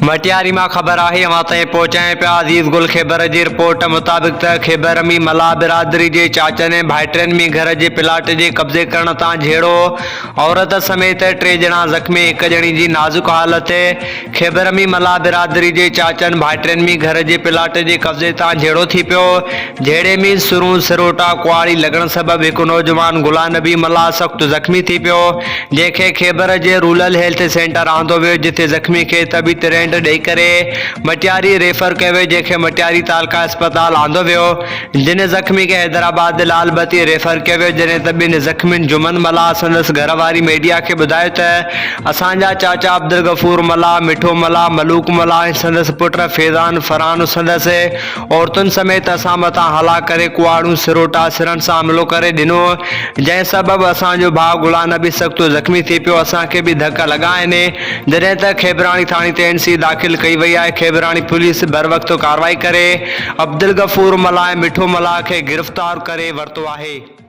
मटियारी मां ख़बर आहे अवां ताईं पहुचाए पिया अज़ीज़ गुल ख़ैबर जी रिपोर्ट मुताबिक़ त ख़ैबर में मला बिरादरी जे चाचनि ऐं भाइटनि में घर जे प्लाट जे कब्ज़े करण तां झेड़ो, औरत समेत 3 ॼणा ज़ख़्मी, 1 ॼणी जी नाज़ुक हालत। ख़ैबर में मला बिरादरी जे चाचनि भाइटनि में घर जे प्लाट जे कब्ज़े तां झेड़ो थी पियो। झेड़े में सुरूं सिरोटा कुआड़ी लॻण सबबि हिकु नौजवान गुलाम नबी मला सख़्तु ज़ख़्मी थी पियो, जंहिंखे ख़ैबर जे रूरल हेल्थ सेंटर आंदो वियो, जिथे ज़ख़्मी खे तबीत रेंड ॾेई करे मटियारी रेफर कयो वियो, जंहिंखे मटियारी तालका अस्पताल आंदो वियो। जिन ज़ख़्मी खे हैदराबाद लालबती रेफर कयो वियो, जॾहिं त ॿिनि ज़ख़्मियुनि जुमन मला संदसि घरवारी मीडिया खे ॿुधायो त असांजा चाचा अब्दुल गफूर मला, मिठो मला, मलूक मला ऐं संदसि पुट फैज़ान फरहान संदसि औरतुनि समेत असां मथां हला करे कुआड़ूं सिरोटा सिरनि सां हमिलो करे ॾिनो, जंहिं सबबि असांजो भाउ गुलाम नबी सख़्तु ज़ख़्मी थी पियो। असांखे बि धक लॻा आहिनि, जॾहिं त ख़ैबराणी थाणे ते NC दाख़िल कई वई आहे। ख़ैबराणी पुलिस बर वक़्तु कार्रवाई करे अब्दुल गफूर मला ऐं मिठो मला खे गिरफ़्तार करे वरितो आहे।